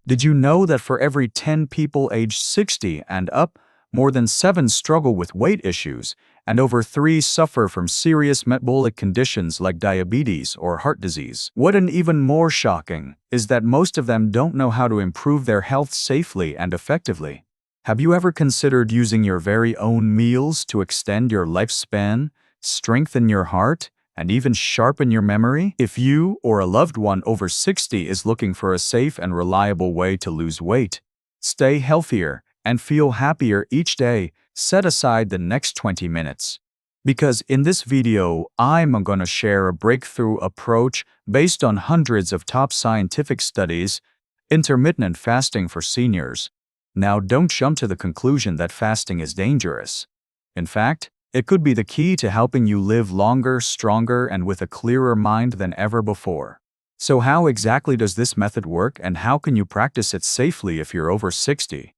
Did you know that for every 10 people aged 60 and up, more than 7 struggle with weight issues, and over 3 suffer from serious metabolic conditions like diabetes or heart disease? What an even more shocking is that most of them don't know how to improve their health safely and effectively. Have you ever considered using your very own meals to extend your lifespan, strengthen your heart, and even sharpen your memory? If you or a loved one over 60 is looking for a safe and reliable way to lose weight, stay healthier, and feel happier each day, set aside the next 20 minutes. Because in this video, I'm going to share a breakthrough approach based on hundreds of top scientific studies, intermittent fasting for seniors. Now, don't jump to the conclusion that fasting is dangerous. In fact, it could be the key to helping you live longer, stronger, and with a clearer mind than ever before. So how exactly does this method work, and how can you practice it safely if you're over 60?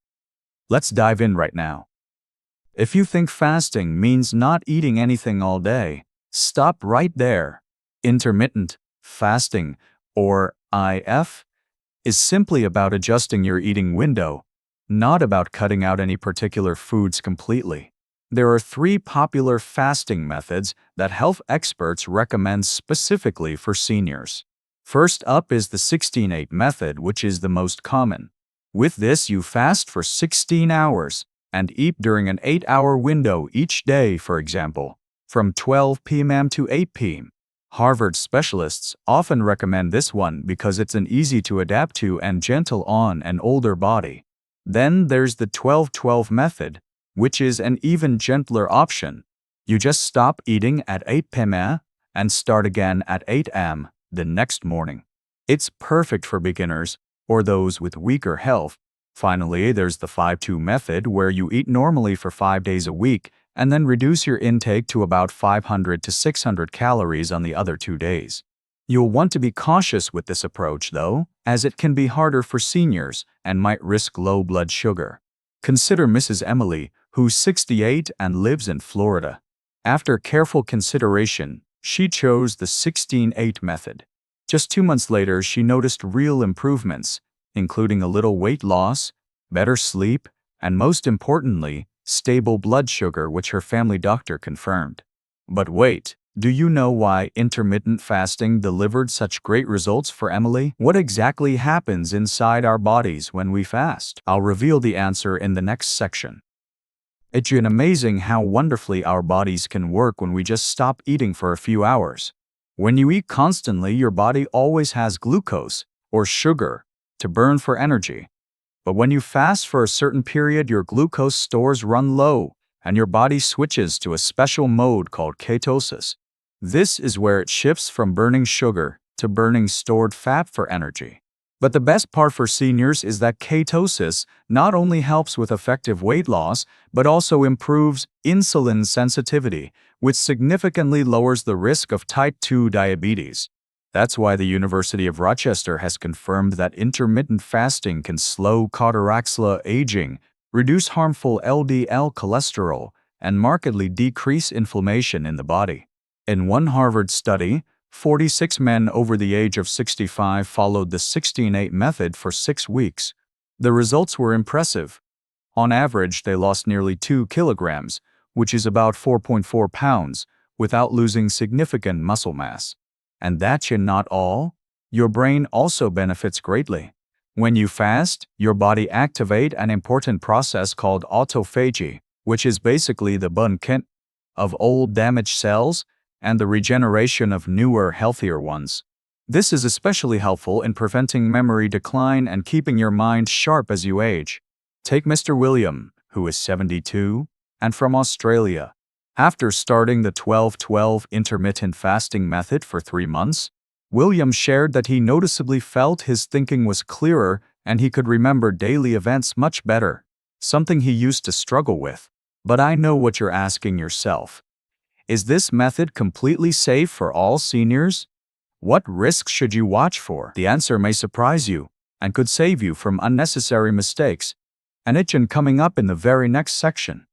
Let's dive in right now. If you think fasting means not eating anything all day, stop right there. Intermittent fasting, or IF, is simply about adjusting your eating window, not about cutting out any particular foods completely. There are 3 popular fasting methods that health experts recommend specifically for seniors. First up is the 16-8 method, which is the most common. With this, you fast for 16 hours and eat during an 8-hour window each day, for example, from 12 p.m. to 8 p.m. Harvard specialists often recommend this one because it's an easy to adapt to and gentle on an older body. Then there's the 12-12 method, which is an even gentler option. You just stop eating at 8 p.m. and start again at 8 a.m. the next morning. It's perfect for beginners or those with weaker health. Finally, there's the 5-2 method, where you eat normally for 5 days a week and then reduce your intake to about 500 to 600 calories on the other 2 days. You'll want to be cautious with this approach, though, as it can be harder for seniors and might risk low blood sugar. Consider Mrs. Emily, who's 68 and lives in Florida. After careful consideration, she chose the 16-8 method. Just 2 months later, she noticed real improvements, including a little weight loss, better sleep, and most importantly, stable blood sugar, which her family doctor confirmed. But wait, do you know why intermittent fasting delivered such great results for Emily? What exactly happens inside our bodies when we fast? I'll reveal the answer in the next section. It's amazing how wonderfully our bodies can work when we just stop eating for a few hours. When you eat constantly, your body always has glucose, or sugar, to burn for energy. But when you fast for a certain period, your glucose stores run low, and your body switches to a special mode called ketosis. This is where it shifts from burning sugar to burning stored fat for energy. But the best part for seniors is that ketosis not only helps with effective weight loss, but also improves insulin sensitivity, which significantly lowers the risk of type 2 diabetes. That's why the University of Rochester has confirmed that intermittent fasting can slow cardiovascular aging, reduce harmful LDL cholesterol, and markedly decrease inflammation in the body. In one Harvard study, 46 men over the age of 65 followed the 16-8 method for 6 weeks. The results were impressive. On average, they lost nearly 2 kilograms, which is about 4.4 pounds, without losing significant muscle mass. And that's not all. Your brain also benefits greatly. When you fast, your body activates an important process called autophagy, which is basically the bunking of old damaged cells and the regeneration of newer, healthier ones. This is especially helpful in preventing memory decline and keeping your mind sharp as you age. Take Mr. William, who is 72, and from Australia. After starting the 12-12 intermittent fasting method for 3 months, William shared that he noticeably felt his thinking was clearer and he could remember daily events much better, something he used to struggle with. But I know what you're asking yourself. Is this method completely safe for all seniors? What risks should you watch for? The answer may surprise you and could save you from unnecessary mistakes, and it's coming up in the very next section.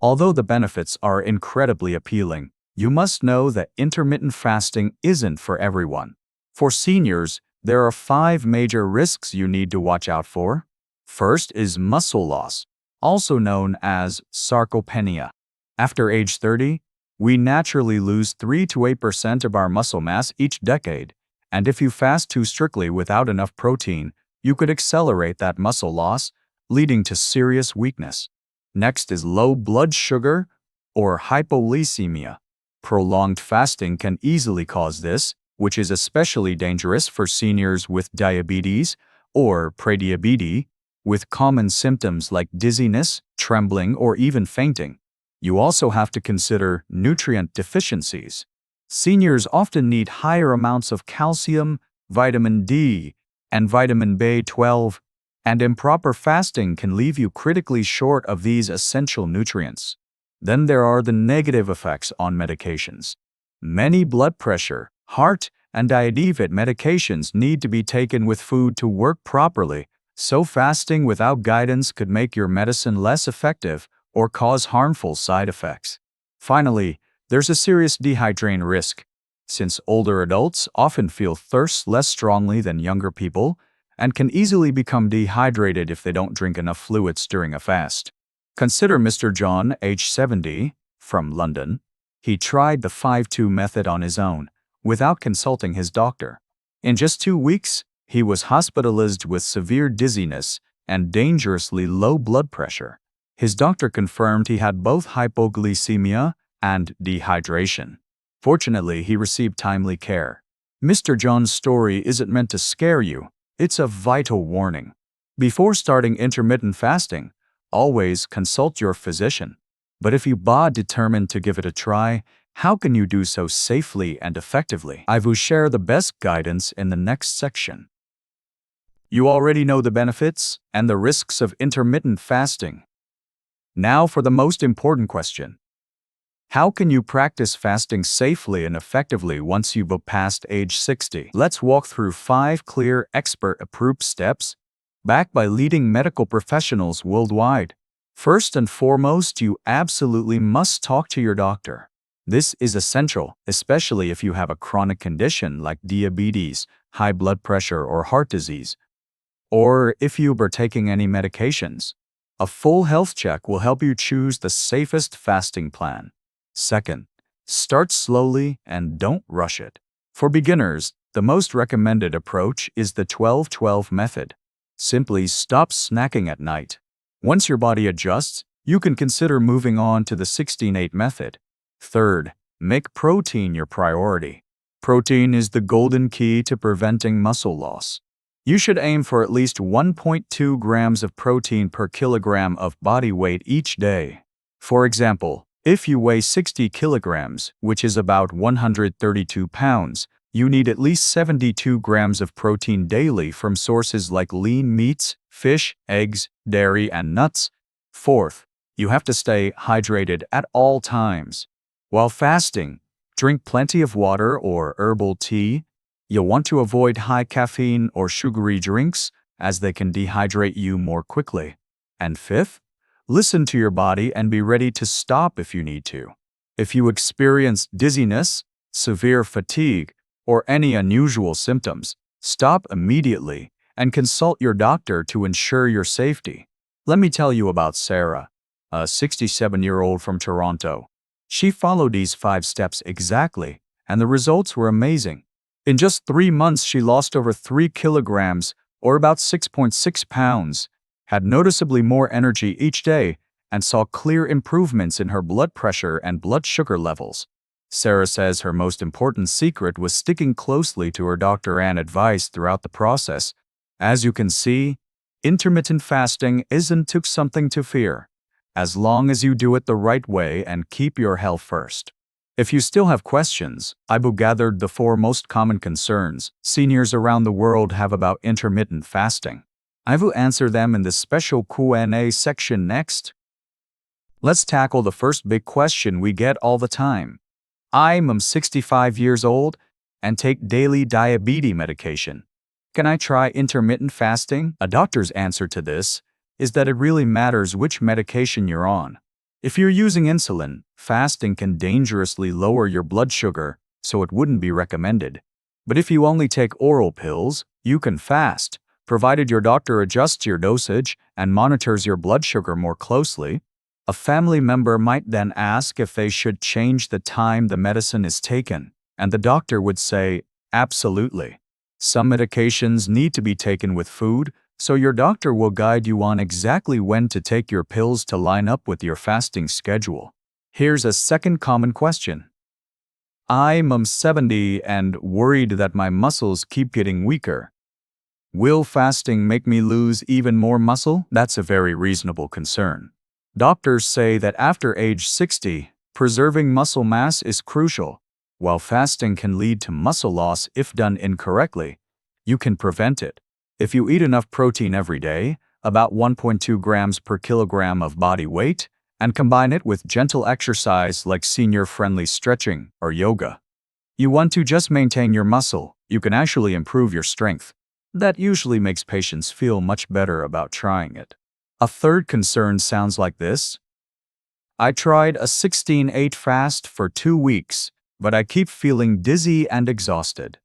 Although the benefits are incredibly appealing, you must know that intermittent fasting isn't for everyone. For seniors, There are 5 major risks you need to watch out for. First is muscle loss, also known as sarcopenia. After age 30, we naturally lose 3 to 8% of our muscle mass each decade, and if you fast too strictly without enough protein, you could accelerate that muscle loss, leading to serious weakness. Next is low blood sugar or hypoglycemia. Prolonged fasting can easily cause this, which is especially dangerous for seniors with diabetes or prediabetes, with common symptoms like dizziness, trembling, or even fainting. You also have to consider nutrient deficiencies. Seniors often need higher amounts of calcium, vitamin D, and vitamin B12, and improper fasting can leave you critically short of these essential nutrients. Then there are the negative effects on medications. Many blood pressure, heart, and diabetes medications need to be taken with food to work properly, so fasting without guidance could make your medicine less effective or cause harmful side effects. Finally, there's a serious dehydration risk, since older adults often feel thirst less strongly than younger people and can easily become dehydrated if they don't drink enough fluids during a fast. Consider Mr. John, age 70, from London. He tried the 5-2 method on his own, without consulting his doctor. In just 2 weeks, he was hospitalized with severe dizziness and dangerously low blood pressure. His doctor confirmed he had both hypoglycemia and dehydration. Fortunately, he received timely care. Mr. John's story isn't meant to scare you, it's a vital warning. Before starting intermittent fasting, always consult your physician. But if you are determined to give it a try, how can you do so safely and effectively? I will share the best guidance in the next section. You already know the benefits and the risks of intermittent fasting. Now for the most important question. How can you practice fasting safely and effectively once you've passed age 60? Let's walk through 5 clear, expert-approved steps backed by leading medical professionals worldwide. First and foremost, you absolutely must talk to your doctor. This is essential, especially if you have a chronic condition like diabetes, high blood pressure, or heart disease, or if you are taking any medications. A full health check will help you choose the safest fasting plan. Second, start slowly and don't rush it. For beginners, the most recommended approach is the 12-12 method. Simply stop snacking at night. Once your body adjusts, you can consider moving on to the 16-8 method. Third, make protein your priority. Protein is the golden key to preventing muscle loss. You should aim for at least 1.2 grams of protein per kilogram of body weight each day. For example, if you weigh 60 kilograms, which is about 132 pounds, you need at least 72 grams of protein daily from sources like lean meats, fish, eggs, dairy, and nuts. Fourth, you have to stay hydrated at all times. While fasting, drink plenty of water or herbal tea. You'll want to avoid high caffeine or sugary drinks, as they can dehydrate you more quickly. And fifth, listen to your body and be ready to stop if you need to. If you experience dizziness, severe fatigue, or any unusual symptoms, stop immediately and consult your doctor to ensure your safety. Let me tell you about Sarah, a 67-year-old from Toronto. She followed these 5 steps exactly, and the results were amazing. In just 3 months, she lost over 3 kilograms, or about 6.6 pounds, had noticeably more energy each day, and saw clear improvements in her blood pressure and blood sugar levels. Sarah says her most important secret was sticking closely to her doctor and advice throughout the process. As you can see, intermittent fasting isn't something to fear, as long as you do it the right way and keep your health first. If you still have questions, I've gathered the 4 most common concerns seniors around the world have about intermittent fasting. I will answer them in the special Q&A section next. Let's tackle the first big question we get all the time. I'm 65 years old and take daily diabetes medication. Can I try intermittent fasting? A doctor's answer to this is that it really matters which medication you're on. If you're using insulin, fasting can dangerously lower your blood sugar, so it wouldn't be recommended. But if you only take oral pills, You can fast, provided your doctor adjusts your dosage and monitors your blood sugar more closely. A family member might then ask if they should change the time the medicine is taken, and the doctor would say, absolutely. Some medications need to be taken with food, so your doctor will guide you on exactly when to take your pills to line up with your fasting schedule. Here's a second common question. I'm 70 and worried that my muscles keep getting weaker. Will fasting make me lose even more muscle? That's a very reasonable concern. Doctors say that after age 60, preserving muscle mass is crucial. While fasting can lead to muscle loss if done incorrectly, you can prevent it. If you eat enough protein every day, about 1.2 grams per kilogram of body weight, and combine it with gentle exercise like senior-friendly stretching or yoga. You want to just maintain your muscle, you can actually improve your strength. That usually makes patients feel much better about trying it. A third concern sounds like this. I tried a 16-8 fast for 2 weeks, but I keep feeling dizzy and exhausted.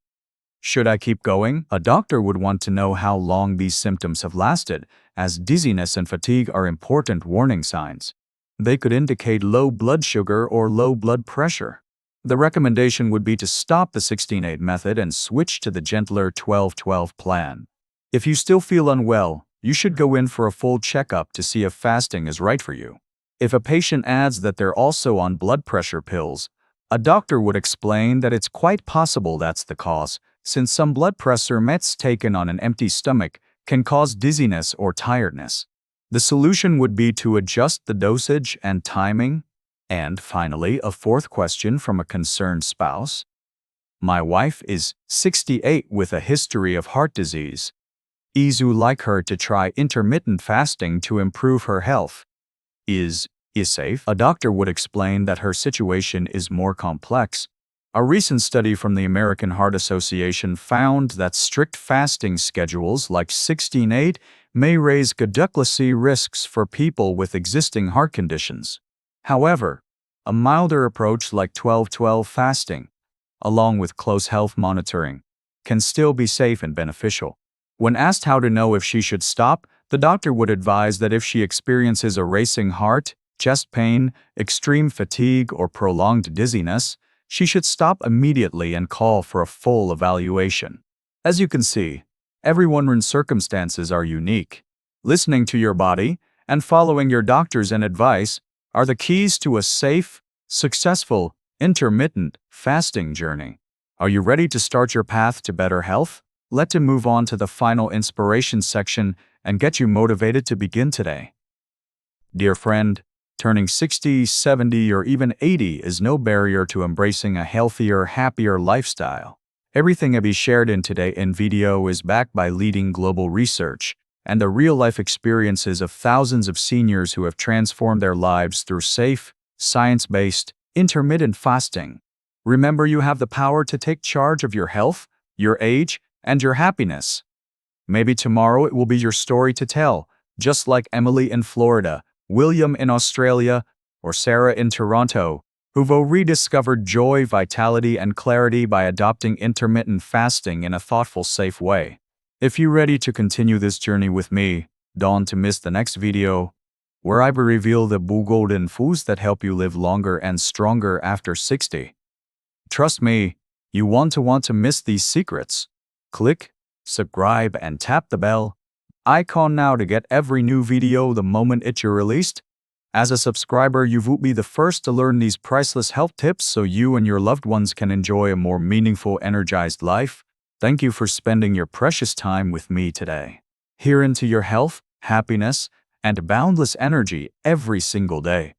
Should I keep going? A doctor would want to know how long these symptoms have lasted, as dizziness and fatigue are important warning signs. They could indicate low blood sugar or low blood pressure. The recommendation would be to stop the 16-8 method and switch to the gentler 12-12 plan. If you still feel unwell, you should go in for a full checkup to see if fasting is right for you. If a patient adds that they're also on blood pressure pills, a doctor would explain that it's quite possible that's the cause, since some blood pressure meds taken on an empty stomach can cause dizziness or tiredness. The solution would be to adjust the dosage and timing. And finally, a fourth question from a concerned spouse. My wife is 68 with a history of heart disease. Is you like her to try intermittent fasting to improve her health? Is safe? A doctor would explain that her situation is more complex. A recent study from the American Heart Association found that strict fasting schedules like 16-8 may raise cardiac risks for people with existing heart conditions. However, a milder approach like 12-12 fasting, along with close health monitoring, can still be safe and beneficial. When asked how to know if she should stop, the doctor would advise that if she experiences a racing heart, chest pain, extreme fatigue, or prolonged dizziness, she should stop immediately and call for a full evaluation. As you can see, everyone's circumstances are unique. Listening to your body and following your doctor's advice are the keys to a safe, successful, intermittent fasting journey. Are you ready to start your path to better health? Let's move on to the final inspiration section and get you motivated to begin today. Dear friend, turning 60, 70, or even 80 is no barrier to embracing a healthier, happier lifestyle. Everything I be shared in today in video is backed by leading global research and the real-life experiences of thousands of seniors who have transformed their lives through safe, science-based, intermittent fasting. Remember, you have the power to take charge of your health, your age, and your happiness. Maybe tomorrow it will be your story to tell, just like Emily in Florida, William in Australia, or Sarah in Toronto, who've rediscovered joy, vitality, and clarity by adopting intermittent fasting in a thoughtful, safe way. If you're ready to continue this journey with me, don't miss the next video, where I will reveal the golden foods that help you live longer and stronger after 60. Trust me, you won't want to miss these secrets. Click, subscribe, and tap the bell icon now to get every new video the moment it's released. As a subscriber, you will be the first to learn these priceless health tips so you and your loved ones can enjoy a more meaningful, energized life. Thank you for spending your precious time with me today. Here into your health, happiness, and boundless energy every single day.